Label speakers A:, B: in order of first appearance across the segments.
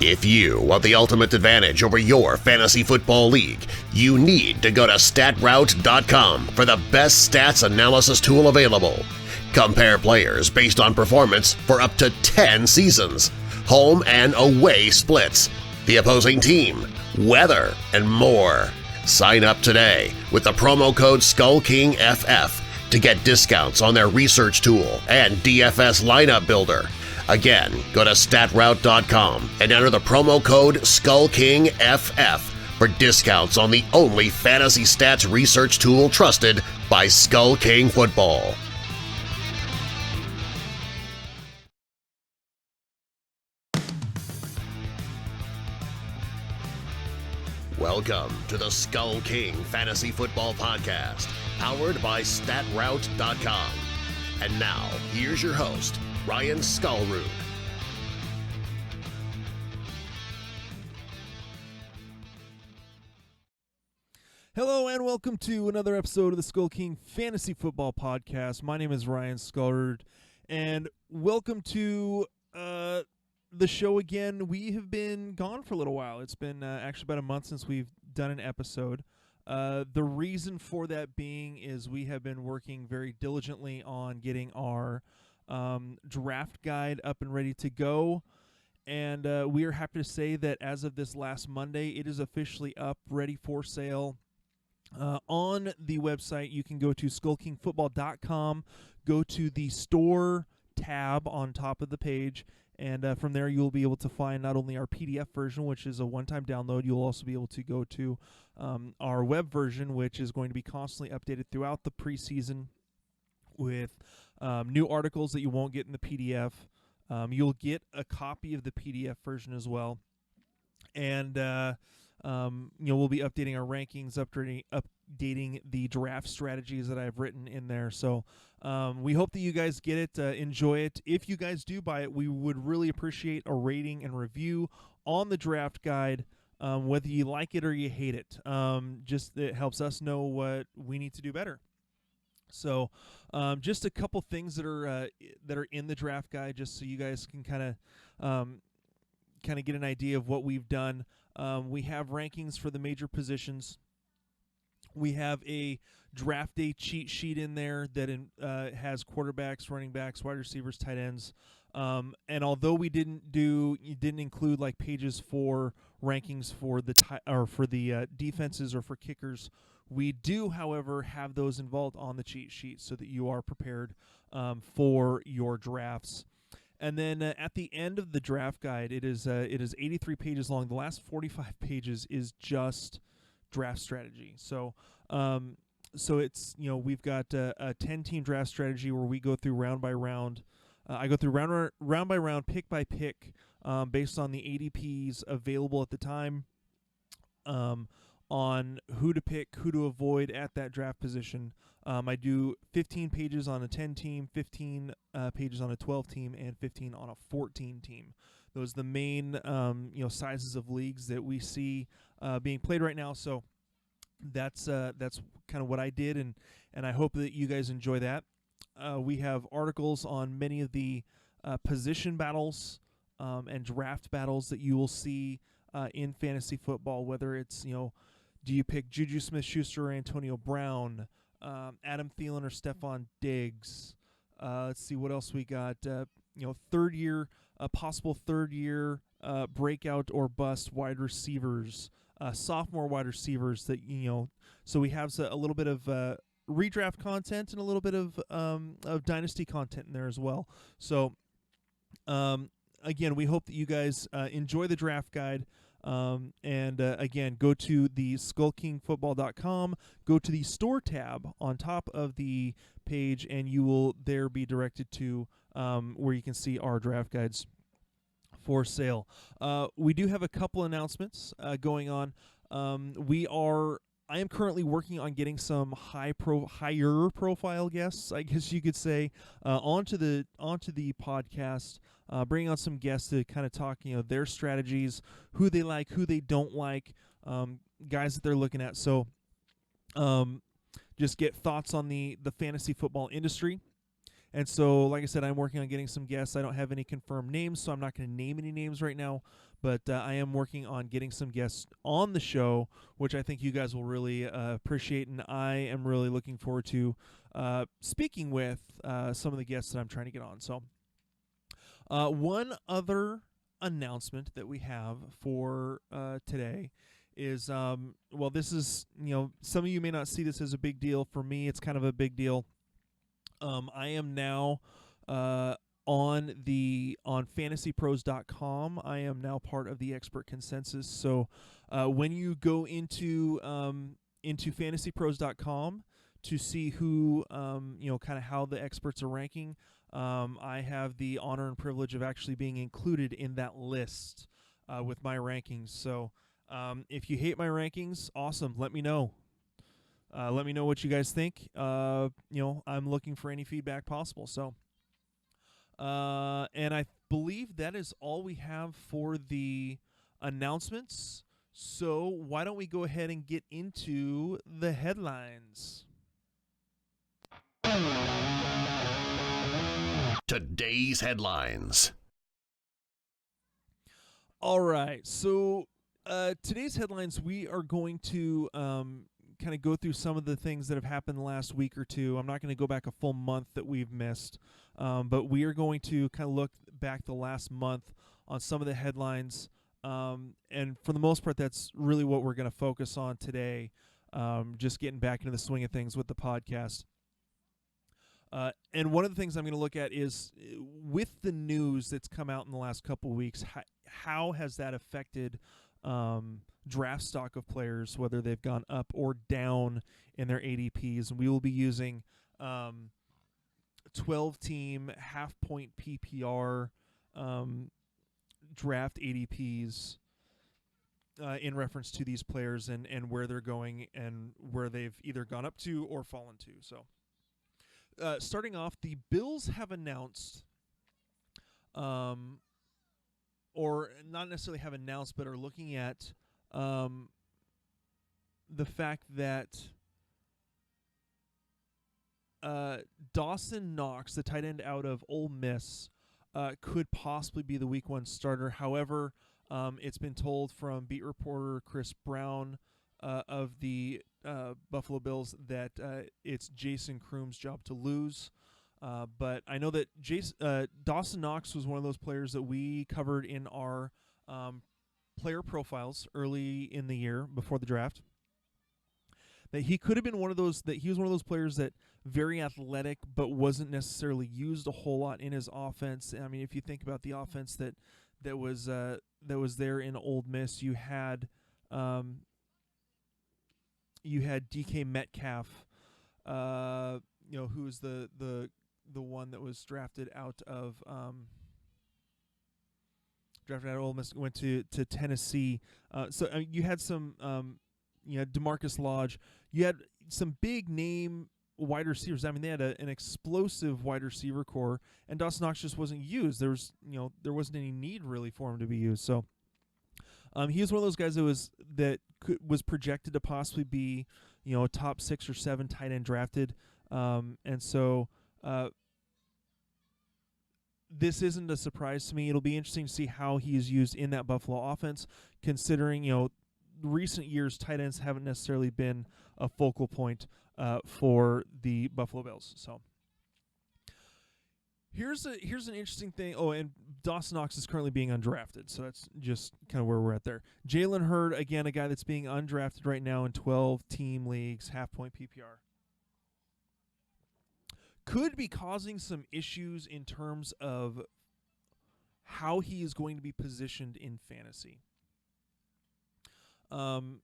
A: If you want the ultimate advantage over your fantasy football league, you need to go to StatRoute.com for the best stats analysis tool available. Compare players based on performance for up to 10 seasons, home and away splits, the opposing team, weather, and more. Sign up today with the promo code SkullKingFF to get discounts on their research tool and DFS lineup builder. Again, go to StatRoute.com and enter the promo code SkullKingFF for discounts on the only fantasy stats research tool trusted by Skull King Football. Welcome to the Skull King Fantasy Football Podcast, powered by StatRoute.com. And now, here's your host, Ryan Skullroot.
B: Hello and welcome to another episode of the Skull King Fantasy Football Podcast. My name is Ryan Skullroot, and welcome to the show again. We have been gone for a little while. It's been actually about a month since we've done an episode. The reason for that being is we have been working very diligently on getting our draft guide up and ready to go, and we are happy to say that as of this last Monday, it is officially up, ready for sale. On the website, you can go to skullkingfootball.com, go to the store tab on top of the page, and from there you'll be able to find not only our PDF version, which is a one-time download, you'll also be able to go to our web version, which is going to be constantly updated throughout the preseason with new articles that you won't get in the PDF. You'll get a copy of the PDF version as well. And, we'll be updating our rankings, updating the draft strategies that I've written in there. So we hope that you guys get it, enjoy it. If you guys do buy it, we would really appreciate a rating and review on the draft guide, whether you like it or you hate it. Just it helps us know what we need to do better. So just a couple things that are in the draft guide, just so you guys can kind of get an idea of what we've done. We have rankings for the major positions. We have a draft day cheat sheet in there that has quarterbacks, running backs, wide receivers, tight ends. And although you didn't include like pages for rankings for the defenses or for kickers, we do, however, have those involved on the cheat sheet so that you are prepared for your drafts. And then at the end of the draft guide, it is 83 pages long. The last 45 pages is just draft strategy. So it's, we've got a 10-team draft strategy where we go through round by round. I go through round by round, pick by pick, based on the ADPs available at the time, on who to pick, who to avoid at that draft position. I do 15 pages on a 10-team, 15 pages on a 12-team, and 15 on a 14-team. Those are the main sizes of leagues that we see being played right now. So that's kind of what I did, and I hope that you guys enjoy that. We have articles on many of the position battles and draft battles that you will see in fantasy football, whether it's, do you pick Juju Smith-Schuster or Antonio Brown, Adam Thielen or Stephon Diggs? Let's see what else we got. Possible third-year breakout or bust wide receivers, sophomore wide receivers that, so we have a little bit of redraft content and a little bit of dynasty content in there as well. So, again, we hope that you guys enjoy the draft guide. Again, go to the skullkingfootball.com, go to the store tab on top of the page, and you will there be directed to where you can see our draft guides for sale. We do have a couple announcements going on. I am currently working on getting some higher profile guests, I guess you could say, onto the podcast. Bringing on some guests to kind of talk, their strategies, who they like, who they don't like, guys that they're looking at. So, just get thoughts on the fantasy football industry. And so, like I said, I'm working on getting some guests. I don't have any confirmed names, so I'm not going to name any names right now. But I am working on getting some guests on the show, which I think you guys will really appreciate. And I am really looking forward to speaking with some of the guests that I'm trying to get on. So, one other announcement that we have for today is, this is, some of you may not see this as a big deal. For me, it's kind of a big deal. I am now on fantasypros.com. I am now part of the expert consensus. So when you go into fantasypros.com to see who, kind of how the experts are ranking, I have the honor and privilege of actually being included in that list with my rankings. So if you hate my rankings, awesome. Let me know. Let me know what you guys think. I'm looking for any feedback possible. So, and I believe that is all we have for the announcements. So why don't we go ahead and get into the headlines?
A: Today's headlines.
B: All right. So today's headlines, we are going to kind of go through some of the things that have happened the last week or two. I'm not going to go back a full month that we've missed, but we are going to kind of look back the last month on some of the headlines. And for the most part, that's really what we're going to focus on today, just getting back into the swing of things with the podcast. And one of the things I'm going to look at is, with the news that's come out in the last couple of weeks, how has that affected draft stock of players, whether they've gone up or down in their ADPs. And we will be using 12-team half-point PPR draft ADPs in reference to these players and where they're going and where they've either gone up to or fallen to. So starting off, the Bills have announced, or not necessarily have announced, but are looking at the fact that Dawson Knox, the tight end out of Ole Miss, could possibly be the Week 1 starter. However, it's been told from beat reporter Chris Brown of the Buffalo Bills that it's Jason Kroom's job to lose. But I know that Dawson Knox was one of those players that we covered in our player profiles early in the year before the draft. That he could have been one of those, that he was one of those players that very athletic but wasn't necessarily used a whole lot in his offense. I mean, if you think about the offense that was there in Ole Miss, you had DK Metcalf, who was the one that was drafted out of Ole Miss, went to Tennessee. So you had some, DeMarcus Lodge. You had some big name wide receivers. I mean, they had an explosive wide receiver core, and Dawson Knox just wasn't used. There wasn't any need really for him to be used. So he was one of those guys that was projected to possibly be, a top 6 or 7 tight end drafted, and so. This isn't a surprise to me. It'll be interesting to see how he is used in that Buffalo offense, considering, recent years tight ends haven't necessarily been a focal point for the Buffalo Bills. So here's an interesting thing. Oh, and Dawson Knox is currently being undrafted, so that's just kind of where we're at there. Jalen Hurd, again, a guy that's being undrafted right now in 12-team leagues, half-point PPR. Could be causing some issues in terms of how he is going to be positioned in fantasy. Third-round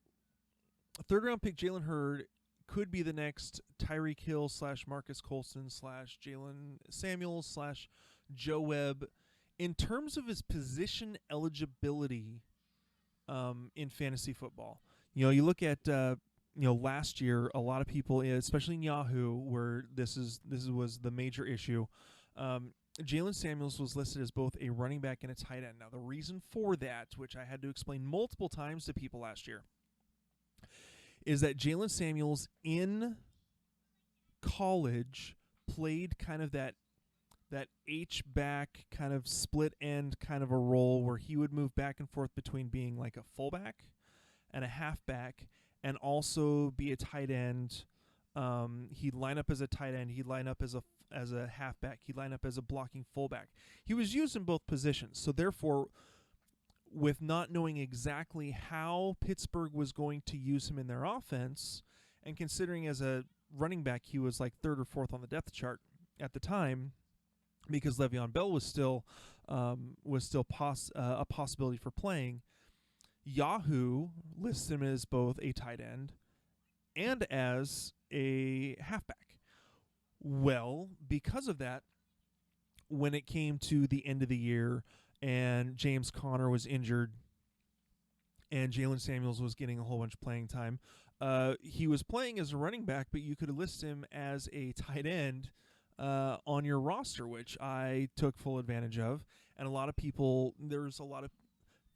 B: pick Jalen Hurd could be the next Tyreek Hill / Marcus Colston / Jaylen Samuels / Joe Webb. In terms of his position eligibility in fantasy football, you look at last year, a lot of people, especially in Yahoo, where this was the major issue. Jaylen Samuels was listed as both a running back and a tight end. Now, the reason for that, which I had to explain multiple times to people last year, is that Jaylen Samuels in college played kind of that that H-back kind of split end kind of a role where he would move back and forth between being like a fullback and a halfback and also be a tight end. He'd line up as a tight end. He'd line up as a halfback. He'd line up as a blocking fullback. He was used in both positions. So therefore, with not knowing exactly how Pittsburgh was going to use him in their offense, and considering as a running back he was like third or fourth on the depth chart at the time, because Le'Veon Bell was still a possibility for playing, Yahoo lists him as both a tight end and as a halfback. Well, because of that, when it came to the end of the year and James Conner was injured and Jaylen Samuels was getting a whole bunch of playing time, he was playing as a running back, but you could list him as a tight end on your roster, which I took full advantage of. And a lot of people, there's a lot of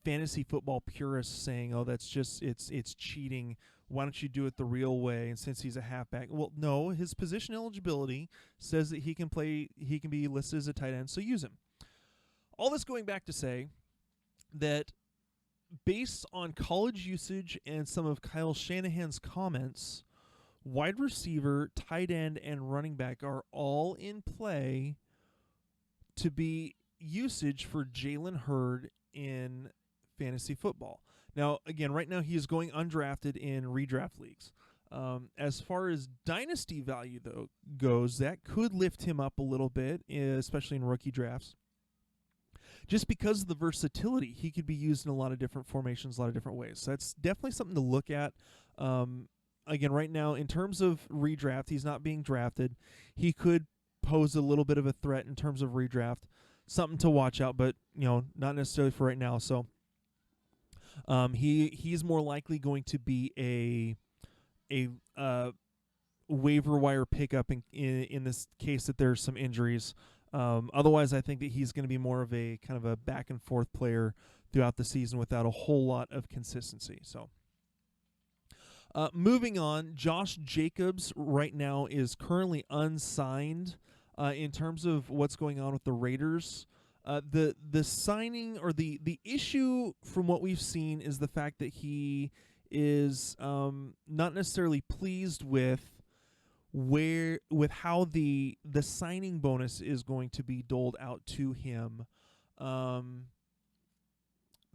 B: fantasy football purists saying, "Oh, that's just it's cheating. Why don't you do it the real way?" And since he's a halfback, well, no, his position eligibility says that he can be listed as a tight end, so use him. All this going back to say that based on college usage and some of Kyle Shanahan's comments, wide receiver, tight end, and running back are all in play to be usage for Jalen Hurd in fantasy football. Now, again, right now he is going undrafted in redraft leagues. As far as dynasty value, though, goes, that could lift him up a little bit, especially in rookie drafts. Just because of the versatility, he could be used in a lot of different formations, a lot of different ways. So that's definitely something to look at. Again, right now, in terms of redraft, he's not being drafted. He could pose a little bit of a threat in terms of redraft. Something to watch out, but not necessarily for right now. So he's more likely going to be a waiver wire pickup in this case that there's some injuries. Otherwise, I think that he's going to be more of a kind of a back and forth player throughout the season without a whole lot of consistency. So, moving on, Josh Jacobs right now is currently unsigned. In terms of what's going on with the Raiders, the signing or the issue from what we've seen is the fact that he is not necessarily pleased with how the signing bonus is going to be doled out to him.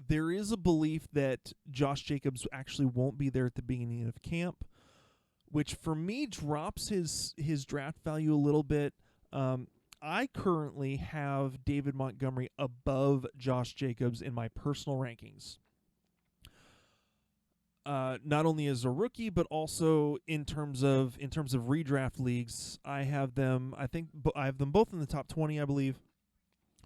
B: There is a belief that Josh Jacobs actually won't be there at the beginning of camp, which for me drops his draft value a little bit. I currently have David Montgomery above Josh Jacobs in my personal rankings. Not only as a rookie, but also in terms of redraft leagues, I have them. I think I have them both in the top 20, I believe.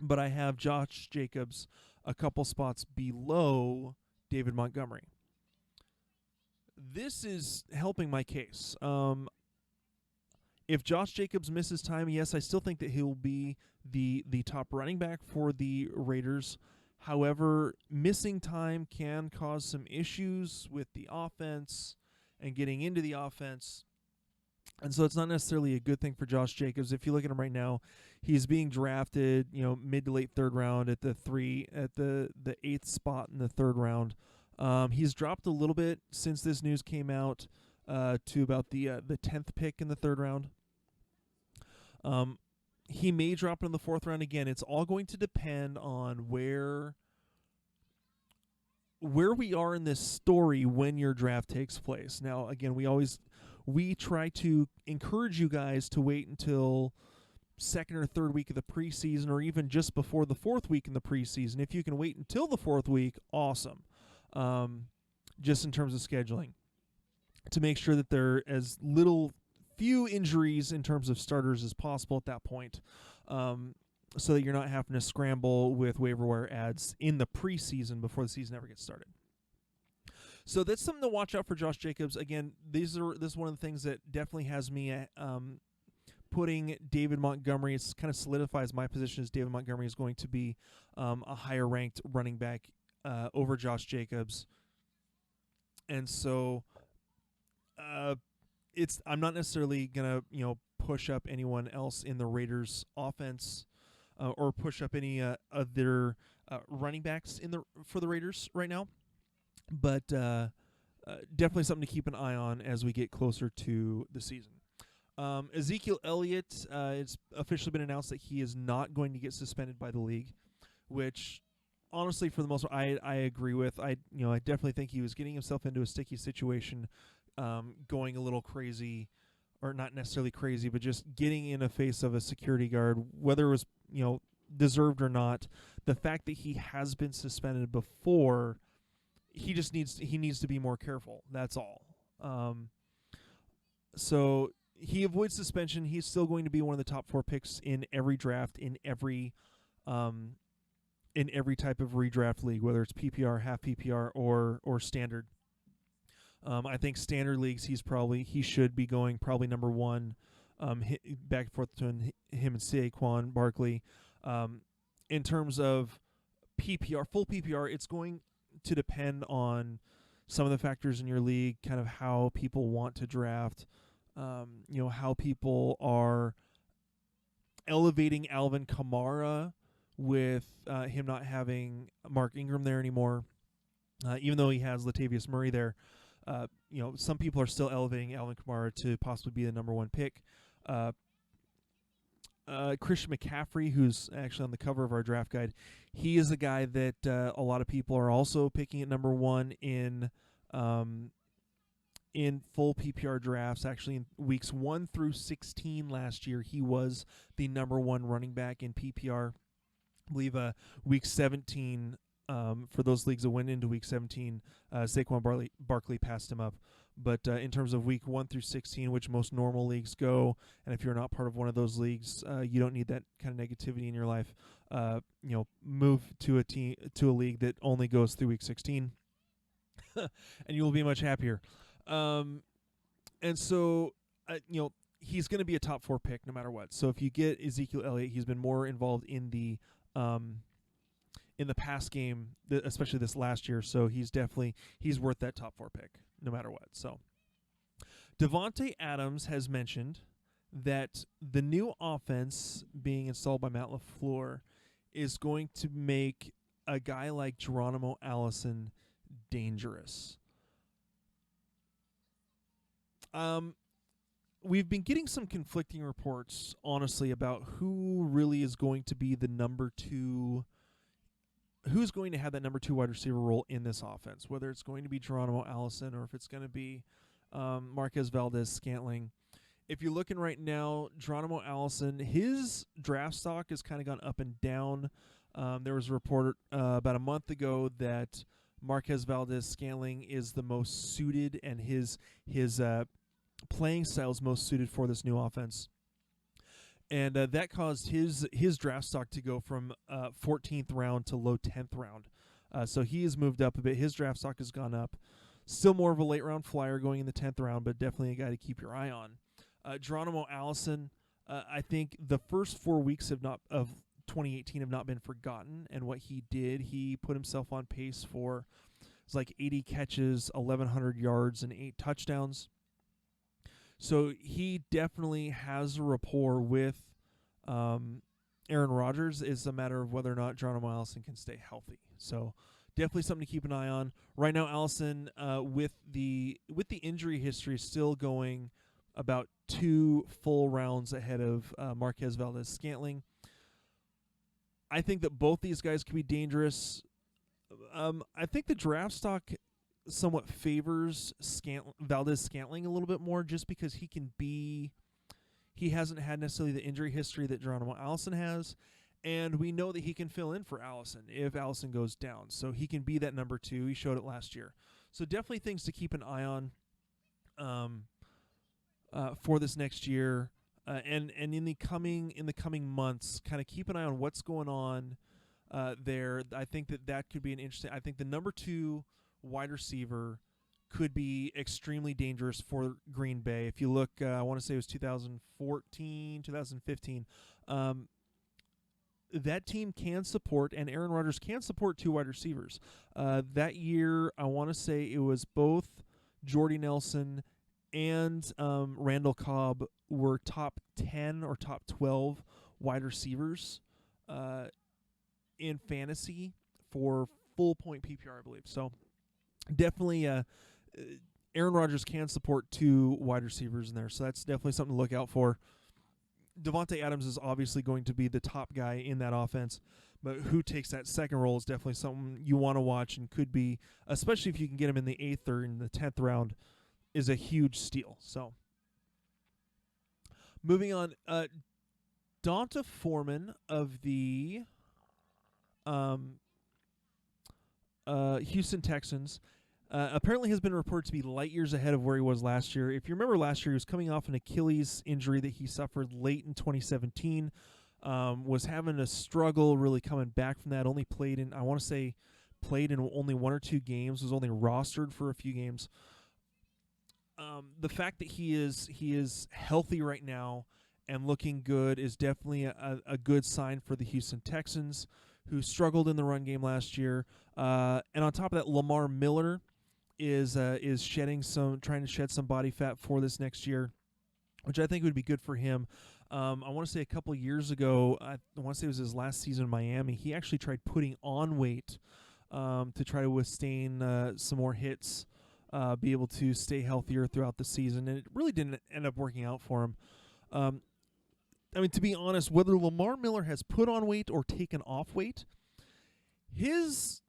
B: But I have Josh Jacobs a couple spots below David Montgomery. This is helping my case. If Josh Jacobs misses time, yes, I still think that he'll be the top running back for the Raiders. However, missing time can cause some issues with the offense and getting into the offense. And so it's not necessarily a good thing for Josh Jacobs. If you look at him right now, he's being drafted, mid to late third round at the 8th spot in the third round. He's dropped a little bit since this news came out to about the 10th pick in the third round. He may drop in the 4th round again. It's all going to depend on where we are in this story when your draft takes place. Now, again, we try to encourage you guys to wait until 2nd or 3rd week of the preseason, or even just before the 4th week in the preseason. If you can wait until the 4th week, awesome. Just in terms of scheduling, to make sure that there are as few injuries in terms of starters as possible at that point, so that you're not having to scramble with waiver wire ads in the preseason before the season ever gets started. So that's something to watch out for Josh Jacobs. Again, this is one of the things that definitely has me putting David Montgomery. It kind of solidifies my position as David Montgomery is going to be a higher ranked running back over Josh Jacobs. And so I'm not necessarily gonna push up anyone else in the Raiders offense or push up any of their running backs for the Raiders right now. But definitely something to keep an eye on as we get closer to the season. Ezekiel Elliott, it's officially been announced that he is not going to get suspended by the league, which honestly, for the most part, I agree with. I definitely think he was getting himself into a sticky situation, going a little crazy, or not necessarily crazy, but just getting in the face of a security guard, whether it was deserved or not. The fact that he has been suspended before, he needs to be more careful. That's all. So he avoids suspension. He's still going to be one of the top 4 picks in every draft, in every type of redraft league, whether it's PPR, half PPR, or standard. I think standard leagues he should be going probably number 1, back and forth between him and Saquon Barkley. In terms of PPR, full PPR, it's going to depend on some of the factors in your league, kind of how people want to draft, how people are elevating Alvin Kamara with him not having Mark Ingram there anymore, even though he has Latavius Murray there. Some people are still elevating Alvin Kamara to possibly be the number 1 pick. Christian McCaffrey, who's actually on the cover of our draft guide, he is a guy that a lot of people are also picking at number 1 in full PPR drafts. Actually, in weeks 1 through 16 last year, he was the number 1 running back in PPR. I believe week 17, for those leagues that went into week 17, Saquon Barkley passed him up. But in terms of week 1 through 16, which most normal leagues go, and if you're not part of one of those leagues, you don't need that kind of negativity in your life. Move to a league that only goes through week 16, and you will be much happier. And so, he's going to be a top 4 pick no matter what. So if you get Ezekiel Elliott, he's been more involved in the pass game, especially this last year. So he's worth that top 4 pick no matter what. So Devontae Adams has mentioned that the new offense being installed by Matt LaFleur is going to make a guy like Geronimo Allison dangerous. We've been getting some conflicting reports, honestly, about who really is going to be the number 2, who's going to have that number 2 wide receiver role in this offense, whether it's going to be Geronimo Allison or if it's going to be Marquez Valdez-Scantling. If you're looking right now, Geronimo Allison, his draft stock has kind of gone up and down. There was a report about a month ago that Marquez Valdez-Scantling is the most suited, and his playing style is most suited for this new offense. And that caused his draft stock to go from 14th round to low 10th round. So he has moved up a bit. His draft stock has gone up. Still more of a late round flyer going in the 10th round, but definitely a guy to keep your eye on. Geronimo Allison, I think the first 4 weeks of 2018 have not been forgotten. And what he did, he put himself on pace for it's like 80 catches, 1,100 yards, and 8 touchdowns. So he definitely has a rapport with Aaron Rodgers. It's a matter of whether or not Geronimo Allison can stay healthy. So definitely something to keep an eye on. Right now, Allison, with the injury history, is still going about 2 full rounds ahead of Marquez Valdez-Scantling. I think that both these guys could be dangerous. I think the draft stock somewhat favors Valdez-Scantling a little bit more, just because he hasn't had necessarily the injury history that Geronimo Allison has, and we know that he can fill in for Allison if Allison goes down. So he can be that number 2. He showed it last year. So definitely things to keep an eye on for this next year, and in the coming months. Kind of keep an eye on what's going on there. I think that could be an interesting. I think the number 2 wide receiver could be extremely dangerous for Green Bay. If you look, I want to say it was 2014, 2015. That team can support, and Aaron Rodgers can support 2 wide receivers. That year, I want to say it was both Jordy Nelson and Randall Cobb were top 10 or top 12 wide receivers in fantasy for full point PPR, I believe. So definitely Aaron Rodgers can support 2 wide receivers in there, so that's definitely something to look out for. Devontae Adams is obviously going to be the top guy in that offense, but who takes that second role is definitely something you want to watch, and could be, especially if you can get him in the 8th or in the 10th round, is a huge steal. So moving on, Donta Foreman of the Houston Texans apparently has been reported to be light years ahead of where he was last year. If you remember last year, he was coming off an Achilles injury that he suffered late in 2017. Was having a struggle really coming back from that. Only played in, I want to say, played in only 1 or 2 games. Was only rostered for a few games. The fact that he is healthy right now and looking good is definitely a good sign for the Houston Texans, who struggled in the run game last year. And on top of that, Lamar Miller is trying to shed some body fat for this next year, which I think would be good for him. I want to say a couple years ago, I want to say it was his last season in Miami, he actually tried putting on weight to try to withstand some more hits, be able to stay healthier throughout the season, and it really didn't end up working out for him. I mean, to be honest, whether Lamar Miller has put on weight or taken off weight, his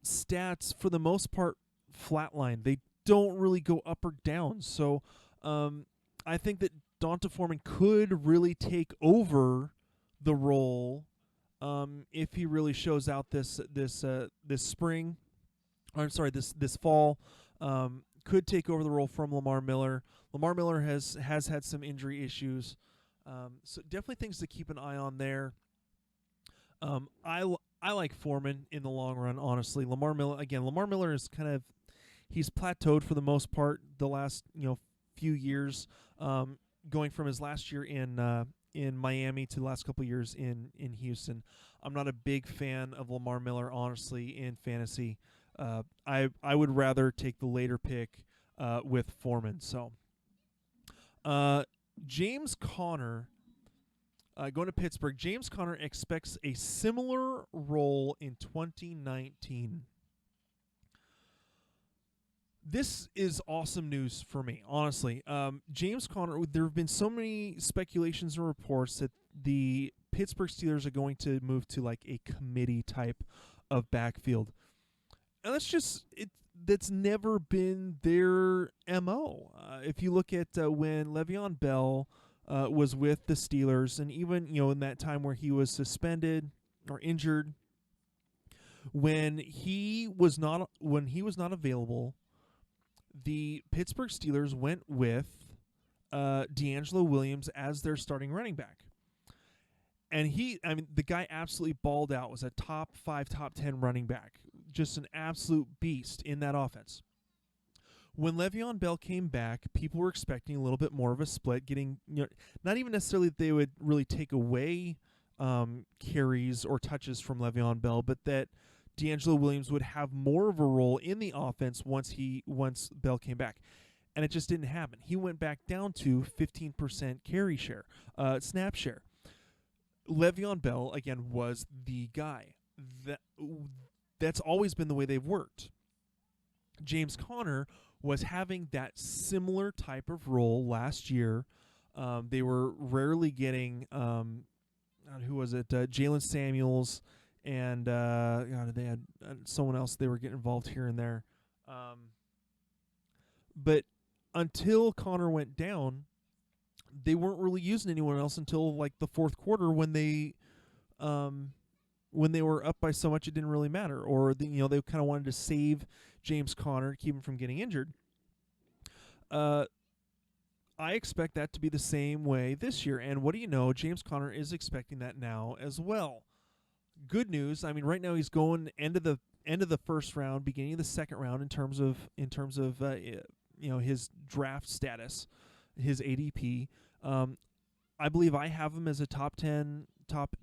B: stats, for the most part, flatline. They don't really go up or down. So I think that Donta Foreman could really take over the role if he really shows out this spring. Or I'm sorry, this fall. Could take over the role from Lamar Miller. Lamar Miller has had some injury issues. So definitely things to keep an eye on there. I like Foreman in the long run, honestly. Lamar Miller is he's plateaued for the most part the last few years, going from his last year in Miami to the last couple of years in Houston. I'm not a big fan of Lamar Miller, honestly, in fantasy. I would rather take the later pick with Foreman. So James Conner, going to Pittsburgh. James Conner expects a similar role in 2019. This is awesome news for me, honestly. James Conner, there have been so many speculations and reports that the Pittsburgh Steelers are going to move to like a committee type of backfield. And that's never been their MO. If you look at when Le'Veon Bell was with the Steelers, and even in that time where he was suspended or injured, when he was not available, the Pittsburgh Steelers went with D'Angelo Williams as their starting running back. And the guy absolutely balled out, was a top 5, top 10 running back. Just an absolute beast in that offense. When Le'Veon Bell came back, people were expecting a little bit more of a split, getting, not even necessarily that they would really take away carries or touches from Le'Veon Bell, but that D'Angelo Williams would have more of a role in the offense once Bell came back. And it just didn't happen. He went back down to 15% carry share, snap share. Le'Veon Bell, again, was the guy. That's always been the way they've worked. James Conner was having that similar type of role last year. They were rarely getting, who was it? Jaylen Samuels, and they had someone else they were getting involved here and there. But until Conner went down, they weren't really using anyone else until like the fourth quarter when they were up by so much it didn't really matter, or they kind of wanted to save James Conner, keep him from getting injured. I expect that to be the same way this year, and what do you know? James Conner is expecting that now as well. Good news. I mean, right now he's going end of the first round, beginning of the second round in terms of his draft status, his ADP. I believe I have him as a top 10, top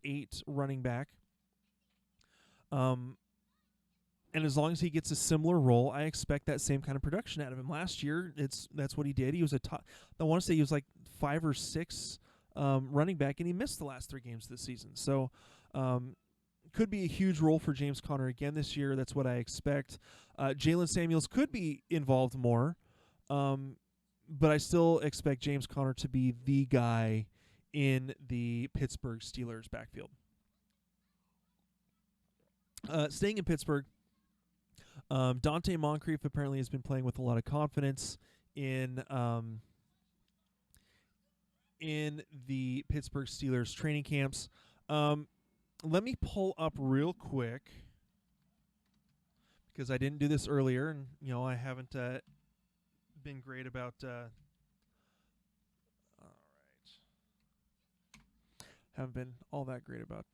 B: 8 running back. And as long as he gets a similar role, I expect that same kind of production out of him. Last year, that's what he did. He was I want to say he was like 5 or 6 running back, and he missed the last 3 games this season. So could be a huge role for James Conner again this year. That's what I expect. Jaylen Samuels could be involved more, but I still expect James Conner to be the guy in the Pittsburgh Steelers backfield. Staying in Pittsburgh, Dante Moncrief apparently has been playing with a lot of confidence in the Pittsburgh Steelers training camps. Let me pull up real quick, because I didn't do this earlier, and I haven't been great about. All right, haven't been all that great about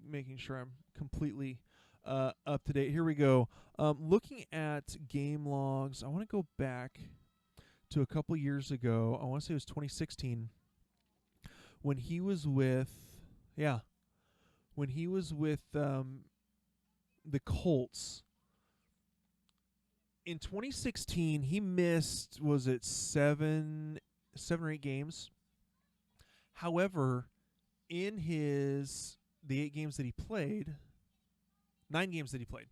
B: making sure I'm completely up to date. Here we go. Looking at game logs, I want to go back to a couple years ago. I want to say it was 2016 when he was with, the Colts. In 2016, he missed, was it 7 or 8 games? However, in the 8 games that he played, 9 games that he played,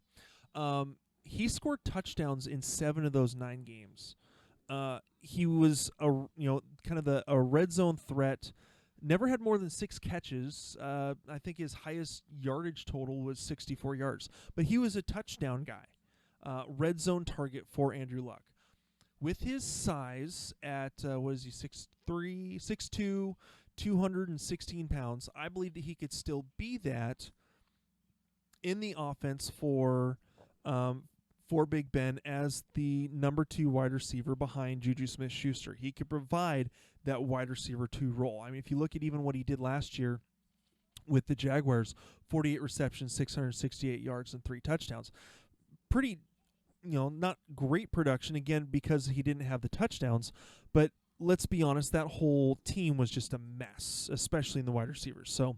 B: he scored touchdowns in 7 of those 9 games. He was kind of a red zone threat. Never had more than 6 catches. I think his highest yardage total was 64 yards. But he was a touchdown guy. Red zone target for Andrew Luck. With his size at, 6'3", 6'2", 216 pounds, I believe that he could still be that in the offense for Big Ben as the number 2 wide receiver behind Juju Smith-Schuster. He could provide that wide receiver 2 role. I mean, if you look at even what he did last year with the Jaguars, 48 receptions, 668 yards, and 3 touchdowns. Pretty, not great production, again, because he didn't have the touchdowns, but let's be honest, that whole team was just a mess, especially in the wide receivers. So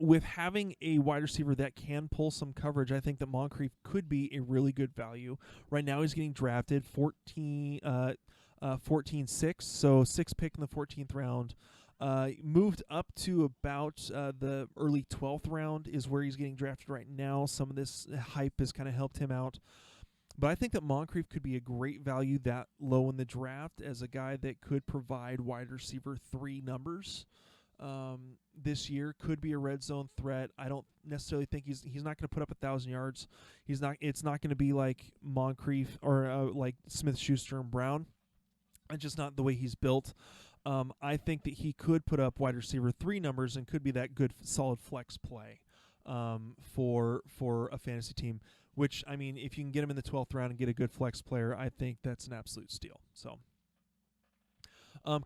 B: with having a wide receiver that can pull some coverage, I think that Moncrief could be a really good value. Right now he's getting drafted 14-6, so 6th pick in the 14th round. Moved up to about the early 12th round is where he's getting drafted right now. Some of this hype has kind of helped him out. But I think that Moncrief could be a great value that low in the draft as a guy that could provide wide receiver 3 numbers. This year could be a red zone threat. I don't necessarily think he's not going to put up 1,000 yards. It's not going to be like Moncrief or like Smith-Schuster and Brown. It's just not the way he's built. I think that he could put up wide receiver 3 numbers and could be that good solid flex play for a fantasy team. Which, I mean, if you can get him in the 12th round and get a good flex player, I think that's an absolute steal. So,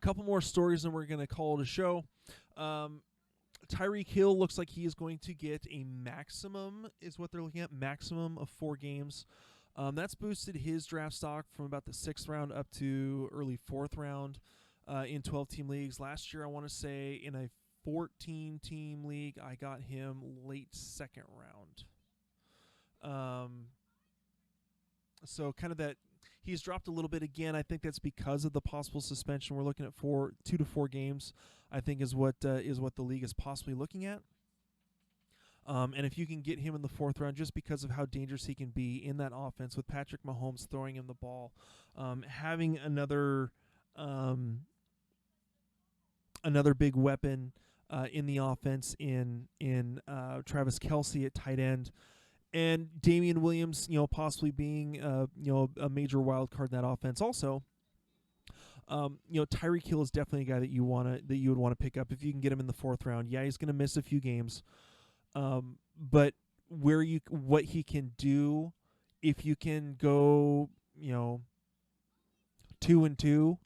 B: couple more stories and we're going to call it a show. Tyreek Hill looks like he is going to get a maximum, is what they're looking at, maximum of 4 games. That's boosted his draft stock from about the 6th round up to early 4th round in 12-team leagues. Last year, I want to say in a 14-team league, I got him late 2nd round. So kind of that he's dropped a little bit again. I think that's because of the possible suspension. We're looking at 2 to 4 games, I think is what the league is possibly looking at. And if you can get him in the 4th round, just because of how dangerous he can be in that offense with Patrick Mahomes throwing him the ball, having another big weapon in the offense in Travis Kelce at tight end, and Damian Williams, possibly being a major wild card in that offense also. Tyreek Hill is definitely a guy that you would want to pick up if you can get him in the 4th round. Yeah, he's going to miss a few games. But what he can do, if you can go, 2-2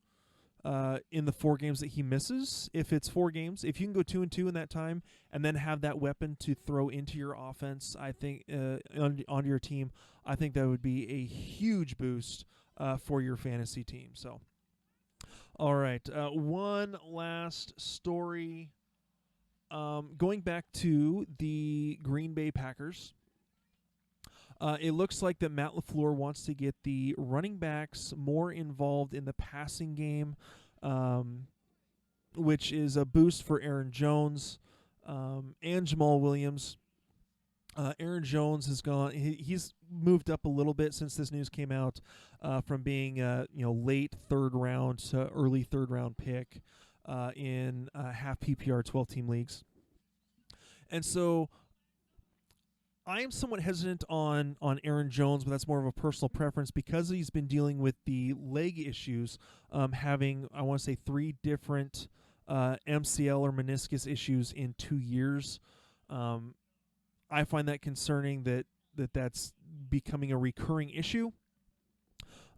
B: in the 4 games that he misses, if it's 4 games, if you can go 2-2 in that time and then have that weapon to throw into your offense, I think onto your team, I think that would be a huge boost for your fantasy team. So, all right, one last story. Going back to the Green Bay Packers, it looks like that Matt LaFleur wants to get the running backs more involved in the passing game. which is a boost for Aaron Jones and Jamal Williams. Aaron Jones has gone. He's moved up a little bit since this news came out, from being late third round to early third round pick in half PPR 12-team leagues, and so I am somewhat hesitant on Aaron Jones, but that's more of a personal preference because he's been dealing with the leg issues, having, I want to say, 3 different MCL or meniscus issues in 2 years. I find that concerning that's becoming a recurring issue.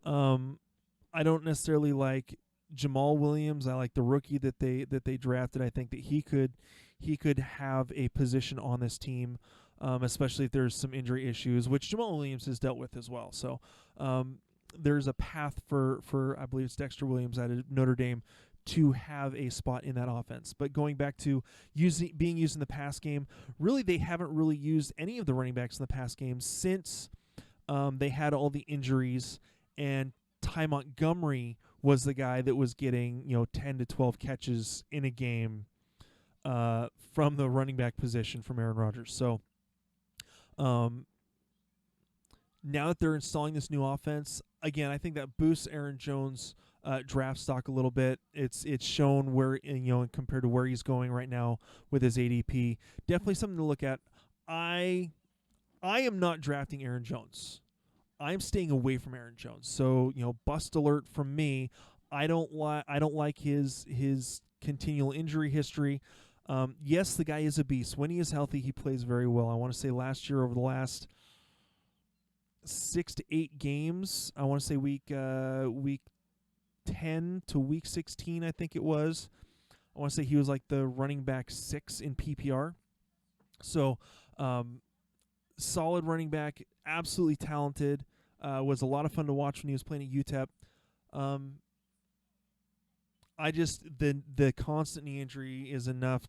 B: I don't necessarily like Jamal Williams. I like the rookie that they drafted. I think that he could have a position on this team, especially if there's some injury issues, which Jamal Williams has dealt with as well. So there's a path for I believe it's Dexter Williams out of Notre Dame to have a spot in that offense. But going back to being used in the pass game, really they haven't really used any of the running backs in the pass game since they had all the injuries, and Ty Montgomery was the guy that was getting 10 to 12 catches in a game from the running back position from Aaron Rodgers. So now that they're installing this new offense, again, I think that boosts Aaron Jones' draft stock a little bit. It's shown where, compared to where he's going right now with his ADP. Definitely something to look at. I am not drafting Aaron Jones. I'm staying away from Aaron Jones. So, bust alert from me. I don't like his continual injury history. Yes, the guy is a beast. When he is healthy, he plays very well. I want to say last year, over the last 6 to 8 games, I want to say week 10 to week 16, I think it was. I want to say he was like the running back 6 in PPR. So, solid running back, absolutely talented. Was a lot of fun to watch when he was playing at UTEP. I just the constant knee injury is enough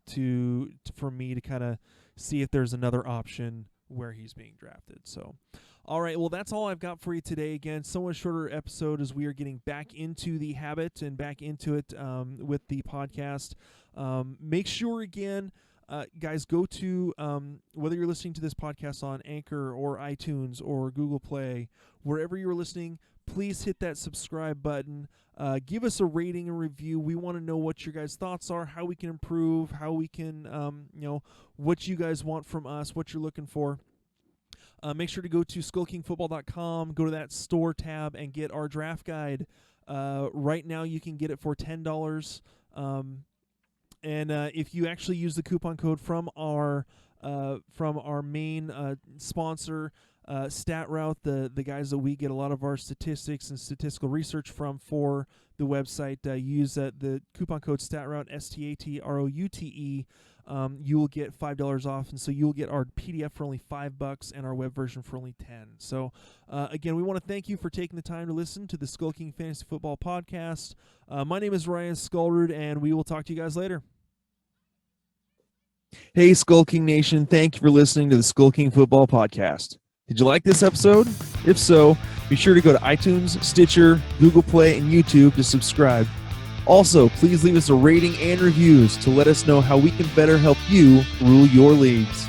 B: for me to kind of see if there's another option where he's being drafted. So, all right, well, that's all I've got for you today. Again, somewhat shorter episode as we are getting back into the habit and back into it with the podcast. Make sure, again, guys, go to, whether you're listening to this podcast on Anchor or iTunes or Google Play, wherever you're listening, please hit that subscribe button. Give us a rating and review. We want to know what your guys' thoughts are, how we can improve, how we can, what you guys want from us, what you're looking for. Make sure to go to SkullKingFootball.com, go to that store tab, and get our draft guide. Right now, you can get it for $10. And if you actually use the coupon code from our main sponsor, StatRoute, the guys that we get a lot of our statistics and statistical research from for the website, use the coupon code StatRoute, StatRoute. You will get $5 off, and so you will get our PDF for only $5 and our web version for only $10. So, again, we want to thank you for taking the time to listen to the Skull King Fantasy Football Podcast. My name is Ryan Skulrud, and we will talk to you guys later. Hey, Skull King Nation, thank you for listening to the Skull King Football Podcast. Did you like this episode? If so, be sure to go to iTunes, Stitcher, Google Play, and YouTube to subscribe. Also, please leave us a rating and reviews to let us know how we can better help you rule your leagues.